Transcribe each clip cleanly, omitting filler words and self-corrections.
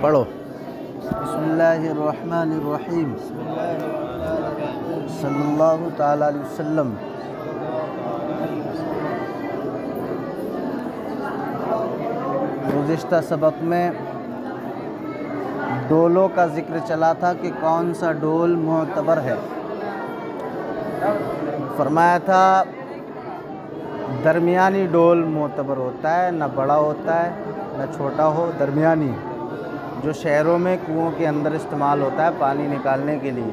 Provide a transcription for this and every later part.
پڑھو۔ بسم اللہ الرحمن الرحیم، صلی اللہ تعالیٰ علیہ وسلم۔ گزشتہ سبق میں ڈولوں کا ذکر چلا تھا کہ کون سا ڈول معتبر ہے۔ فرمایا تھا درمیانی ڈول معتبر ہوتا ہے، نہ بڑا ہوتا ہے نہ چھوٹا ہو، درمیانی، جو شہروں میں کنووں کے اندر استعمال ہوتا ہے پانی نکالنے کے لیے۔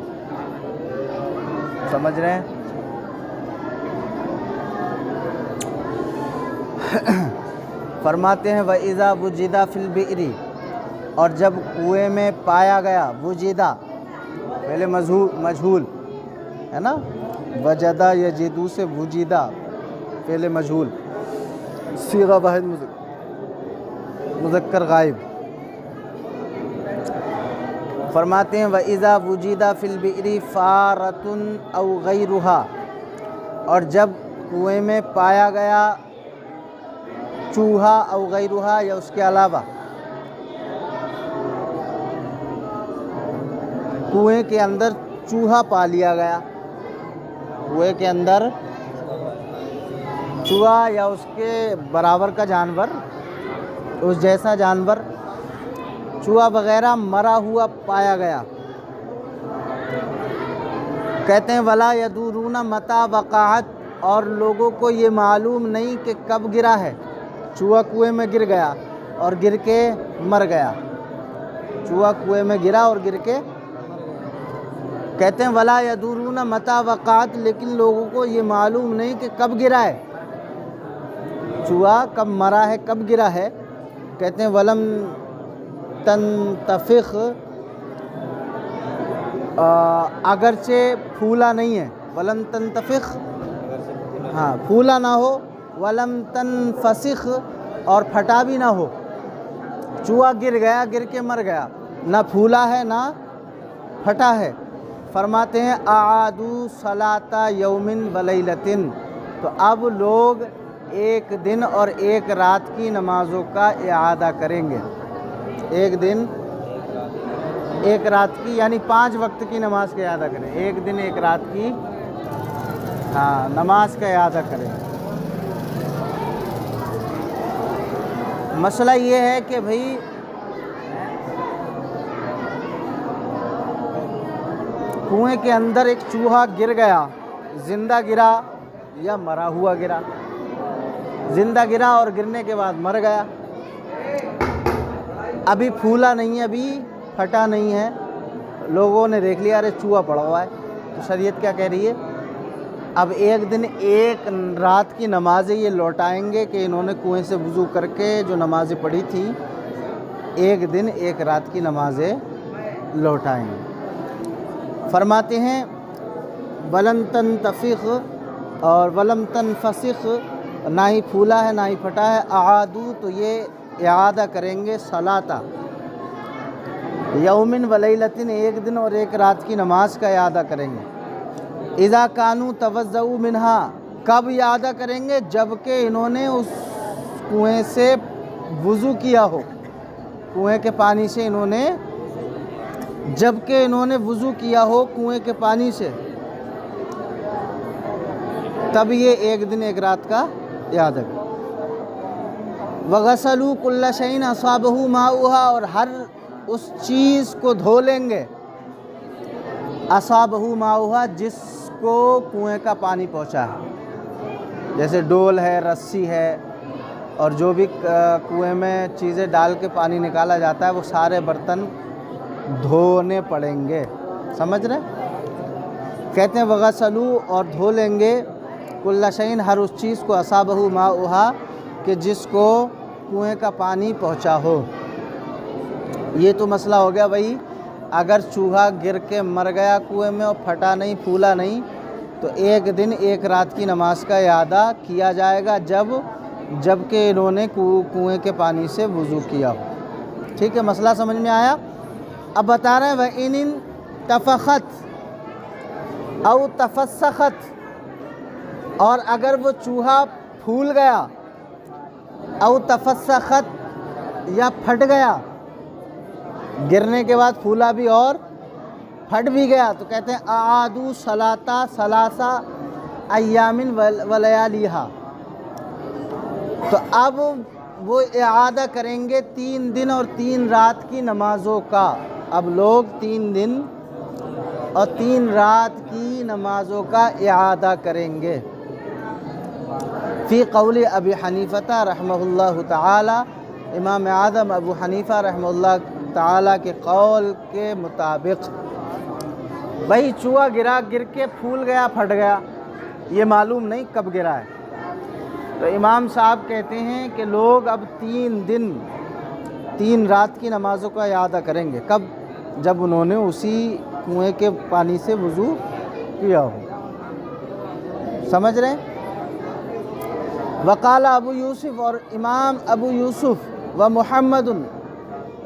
سمجھ رہے ہیں؟ فرماتے ہیں وَإِذَا وُجِدَ فِي الْبِئْرِ، اور جب کنویں میں پایا گیا، وجدہ پہلے مجہول ہے نا، وجدہ یجدو سے وجدہ پہلے مجہول، صیغہ واحد مذکر غائب۔ فرماتے ہیں وَإِذَا وُجِدَ فِي الْبِئْرِ فَارَةٌ أَوْ غَيْرُهَا، اور جب کنویں میں پایا گیا چوہا او غیرہا یا اس کے علاوہ، کنویں کے اندر چوہا پا لیا گیا، کنویں کے اندر چوہا یا اس کے برابر کا جانور، اس جیسا جانور، چوہا وغیرہ مرا ہوا پایا گیا، کہتے ہیں ولا یدورون متى وقعت، اور لوگوں کو یہ معلوم نہیں کہ کب گرا ہے۔ چوہا کنویں میں گر گیا اور گر کے مر گیا، چوہا کنویں میں گرا اور گر کے، کہتے ہیں ولا یدورون متى وقعت، لیکن لوگوں کو یہ معلوم نہیں کہ کب گرا ہے، چوہا کب مرا ہے، کب گرا ہے۔ کہتے ہیں ولم تنتفخ، اگرچہ پھولا نہیں ہے، ولم تنتفخ، ہاں پھولا نہ ہو، ولم تنفسخ، اور پھٹا بھی نہ ہو، چوہا گر گیا، گر کے مر گیا، نہ پھولا ہے نہ پھٹا ہے۔ فرماتے ہیں اعادوا صلاۃ یوم ولیلۃ، تو اب لوگ ایک دن اور ایک رات کی نمازوں کا اعادہ کریں گے، ایک دن ایک رات کی، یعنی 5 وقت کی نماز کا اعادہ کریں، ایک دن ایک رات کی نماز کا اعادہ کریں۔ مسئلہ یہ ہے کہ بھئی کنویں کے اندر ایک چوہا گر گیا، زندہ گرا یا مرا ہوا گرا، زندہ گرا اور گرنے کے بعد مر گیا، ابھی پھولا نہیں ہے، ابھی پھٹا نہیں ہے، لوگوں نے دیکھ لیا ارے چوہا پڑا ہوا ہے، تو شریعت کیا کہہ رہی ہے؟ اب ایک دن ایک رات کی نمازیں یہ لوٹائیں گے کہ انہوں نے کنویں سے وضو کر کے جو نمازیں پڑھی تھیں، ایک دن ایک رات کی نمازیں لوٹائیں گے۔ فرماتے ہیں ولن تنتفخ اور ولم تنفسخ، نہ ہی پھولا ہے نہ ہی پھٹا ہے، اعادو، تو یہ اعادہ کریں گے صلاۃ یوم ولیلۃ، ایک دن اور ایک رات کی نماز کا اعادہ کریں گے۔ اذا کانوا توضؤوا منہا، کب اعادہ کریں گے؟ جب کہ انہوں نے اس کنویں سے وضو کیا ہو، کنویں کے پانی سے انہوں نے، جب کہ انہوں نے وضو کیا ہو کنویں کے پانی سے، تب یہ ایک دن ایک رات کا اعادہ کریں۔ وغسلوا کل شیء اصابہ ماؤہا، اور ہر اس چیز کو دھو لیں گے، اصابہ ماؤہا، جس کو کنویں کا پانی پہنچا ہے، جیسے ڈول ہے، رسی ہے، اور جو بھی کنویں میں چیزیں ڈال کے پانی نکالا جاتا ہے، وہ سارے برتن دھونے پڑیں گے۔ سمجھ رہے؟ کہتے ہیں وغسلوا، اور دھو لیں گے، کل شیء، ہر اس چیز کو، اصابہ ماؤہا، کہ جس کو کنویں کا پانی پہنچا ہو۔ یہ تو مسئلہ ہو گیا بھائی، اگر چوہا گر کے مر گیا کنویں میں اور پھٹا نہیں، پھولا نہیں، تو ایک دن ایک رات کی نماز کا اعادہ کیا جائے گا، جب کہ انہوں نے کنویں کے پانی سے وضو کیا ہو۔ ٹھیک ہے، مسئلہ سمجھ میں آیا؟ اب بتا رہے ہیں وَإِنِ انتفخت او تفسخت، اور اگر وہ چوہا پھول گیا، او تفسخت، یا پھٹ گیا، گرنے کے بعد پھولا بھی اور پھٹ بھی گیا، تو کہتے ہیں اعادو صلاتا ثلاثہ ایام ولیالیہا، تو اب وہ اعادہ کریں گے 3 دن اور 3 رات کی نمازوں کا۔ اب لوگ 3 دن اور 3 رات کی نمازوں کا اعادہ کریں گے۔ فی قول ابی حنیفہ رحمہ اللہ تعالی، امام اعظم ابو حنیفہ رحمہ اللہ تعالی کے قول کے مطابق بھائی چوہا گرا، گر کے پھول گیا، پھٹ گیا، یہ معلوم نہیں کب گرا ہے، تو امام صاحب کہتے ہیں کہ لوگ اب 3 دن 3 رات کی نمازوں کا اعادہ کریں گے۔ کب؟ جب انہوں نے اسی کنویں کے پانی سے وضو کیا ہو۔ سمجھ رہے ہیں؟ وقال ابو یوسف، اور امام ابو یوسف و محمد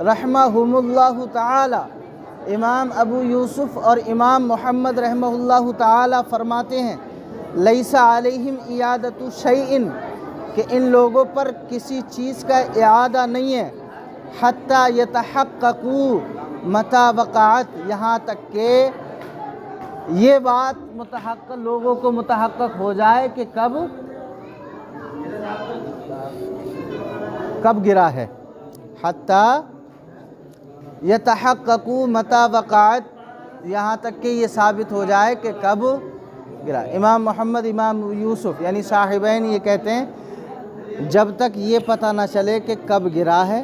رحمہم اللہ تعالی، امام ابو یوسف اور امام محمد رحمہ اللہ تعالی فرماتے ہیں لیس علیہم اعادۃ شیء، کہ ان لوگوں پر کسی چیز کا اعادہ نہیں ہے، حتی یتحققوا متی وقعت، یہاں تک کہ یہ بات متحقق لوگوں کو متحقق ہو جائے کہ کب گرا ہے، حتی یتحققوا متی وقعت، یہاں تک کہ یہ ثابت ہو جائے کہ کب گرا۔ امام محمد، امام یوسف یعنی صاحبین یہ کہتے ہیں جب تک یہ پتہ نہ چلے کہ کب گرا ہے،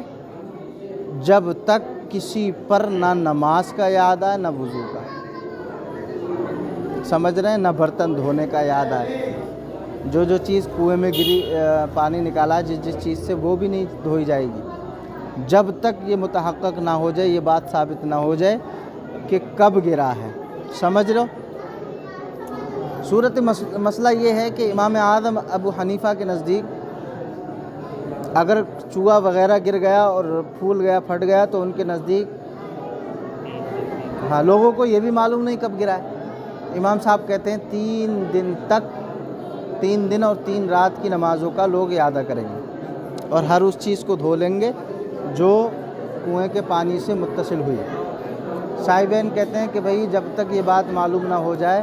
جب تک کسی پر نہ نماز کا اعادہ ہے نہ وضو کا، سمجھ رہے ہیں، نہ برتن دھونے کا اعادہ ہے۔ جو چیز کنویں میں گری، پانی نکالا جس چیز سے، وہ بھی نہیں دھوئی جائے گی جب تک یہ متحقق نہ ہو جائے، یہ بات ثابت نہ ہو جائے کہ کب گرا ہے۔ سمجھ لو، صورت مسئلہ یہ ہے کہ امام اعظم ابو حنیفہ کے نزدیک اگر چوہا وغیرہ گر گیا اور پھول گیا، پھٹ گیا، تو ان کے نزدیک لوگوں کو یہ بھی معلوم نہیں کب گرا ہے۔ امام صاحب کہتے ہیں 3 دن تک، 3 دن اور 3 رات کی نمازوں کا لوگ اعادہ کریں گے، اور ہر اس چیز کو دھو لیں گے جو کنویں کے پانی سے متصل ہوئی۔ صاحبین کہتے ہیں کہ بھئی جب تک یہ بات معلوم نہ ہو جائے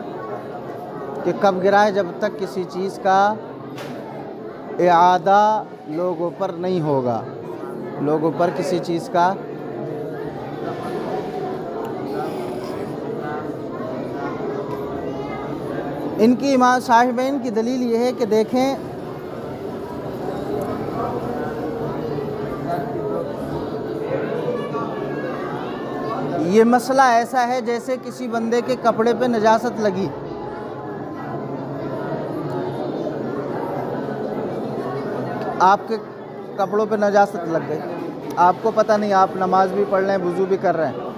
کہ کب گرا ہے، جب تک کسی چیز کا اعادہ لوگوں پر نہیں ہوگا، لوگوں پر کسی چیز کا ان کی امام صاحبین کی دلیل یہ ہے کہ دیکھیں یہ مسئلہ ایسا ہے جیسے کسی بندے کے کپڑے پہ نجاست لگی، آپ کے کپڑوں پہ نجاست لگ گئی، آپ کو پتہ نہیں، آپ نماز بھی پڑھ رہے ہیں، وضو بھی کر رہے ہیں،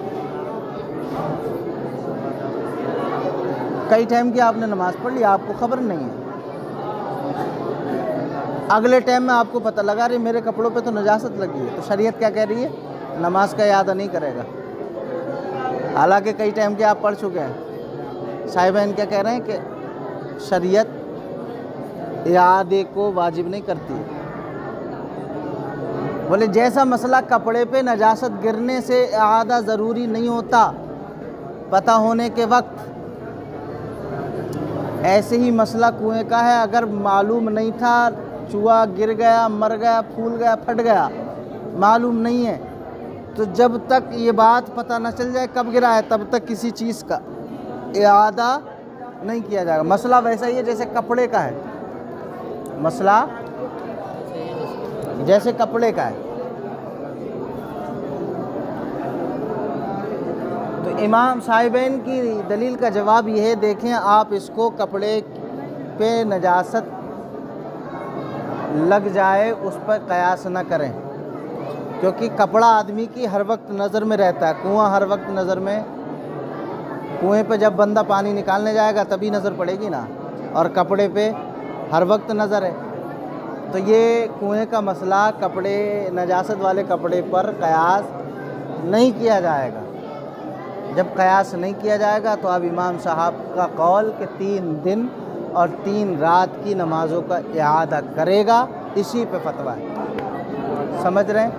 کئی ٹائم کی آپ نے نماز پڑھ لی، آپ کو خبر نہیں ہے، اگلے ٹائم میں آپ کو پتہ لگا رہے میرے کپڑوں پہ تو نجاست لگی ہے، تو شریعت کیا کہہ رہی ہے؟ نماز کا اعادہ نہیں کرے گا، حالانکہ کئی ٹائم کے آپ پڑھ چکے ہیں۔ صاحبین کیا کہہ رہے ہیں کہ شریعت اعادے کو واجب نہیں کرتی، بولے جیسا مسئلہ کپڑے پہ نجاست گرنے سے اعادہ ضروری نہیں ہوتا پتہ ہونے کے وقت، ایسے ہی مسئلہ کنویں کا ہے، اگر معلوم نہیں تھا، چوہا گر گیا، مر گیا، پھول گیا، پھٹ گیا، معلوم نہیں ہے، تو جب تک یہ بات پتہ نہ چل جائے کب گرا ہے، تب تک کسی چیز کا اعادہ نہیں کیا جائے گا۔ مسئلہ ویسا ہی ہے جیسے کپڑے کا ہے، مسئلہ جیسے کپڑے کا ہے۔ تو امام صاحبین کی دلیل کا جواب یہ ہے، دیکھیں آپ اس کو کپڑے پہ نجاست لگ جائے اس پر قیاس نہ کریں، کیونکہ کپڑا آدمی کی ہر وقت نظر میں رہتا ہے، کنواں ہر وقت نظر میں، کنویں پہ جب بندہ پانی نکالنے جائے گا تبھی نظر پڑے گی نا، اور کپڑے پہ ہر وقت نظر ہے، تو یہ کنویں کا مسئلہ کپڑے، نجاست والے کپڑے پر قیاس نہیں کیا جائے گا۔ جب قیاس نہیں کیا جائے گا تو اب امام صاحب کا قول کہ 3 دن اور 3 رات کی نمازوں کا اعادہ کرے گا، اسی پہ فتویٰ ہے۔ سمجھ رہے ہیں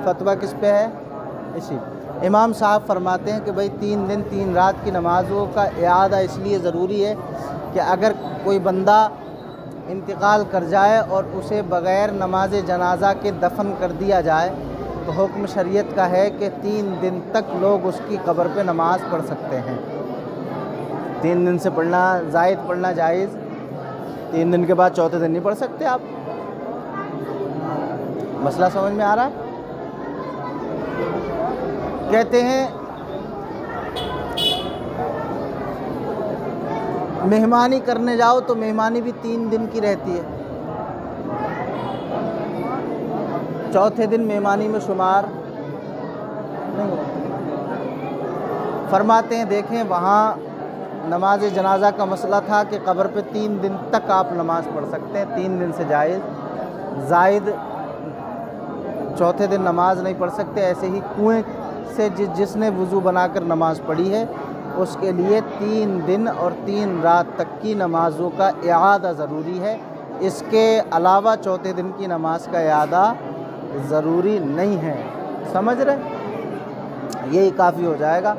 فتویٰ کس پہ ہے؟ اسی امام صاحب فرماتے ہیں کہ بھئی 3 دن 3 رات کی نمازوں کا اعادہ اس لیے ضروری ہے کہ اگر کوئی بندہ انتقال کر جائے اور اسے بغیر نماز جنازہ کے دفن کر دیا جائے تو حکم شریعت کا ہے کہ 3 دن تک لوگ اس کی قبر پہ نماز پڑھ سکتے ہیں۔ 3 دن سے پڑھنا زائد پڑھنا جائز، 3 دن کے بعد چوتھے دن نہیں پڑھ سکتے آپ۔ مسئلہ سمجھ میں آ رہا ہے؟ کہتے ہیں مہمانی کرنے جاؤ تو مہمانی بھی 3 دن کی رہتی ہے، چوتھے دن مہمانی میں شمار نہیں ہوتا۔ فرماتے ہیں دیکھیں وہاں نماز جنازہ کا مسئلہ تھا کہ قبر پہ 3 دن تک آپ نماز پڑھ سکتے ہیں، 3 دن سے جائز، زائد چوتھے دن نماز نہیں پڑھ سکتے۔ ایسے ہی کنویں سے جس نے وضو بنا کر نماز پڑھی ہے اس کے لیے 3 دن اور 3 رات تک کی نمازوں کا اعادہ ضروری ہے، اس کے علاوہ چوتھے دن کی نماز کا اعادہ ضروری نہیں ہے۔ سمجھ رہے؟ یہی کافی ہو جائے گا۔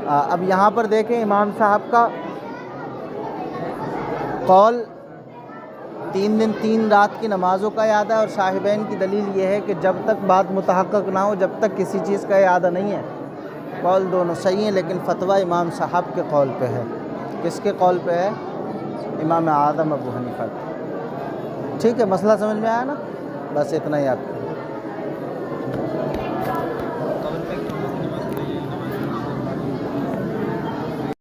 اب یہاں پر دیکھیں امام صاحب کا قول 3 دن 3 رات کی نمازوں کا اعادہ ہے، اور صاحبین کی دلیل یہ ہے کہ جب تک بات متحقق نہ ہو، جب تک کسی چیز کا اعادہ نہیں ہے۔ قول دونوں صحیح ہیں لیکن فتویٰ امام صاحب کے قول پہ ہے۔ کس کے قول پہ ہے؟ امام اعظم ابو حنیفہ۔ ٹھیک ہے، مسئلہ سمجھ میں آیا نا؟ بس اتنا ہی آپ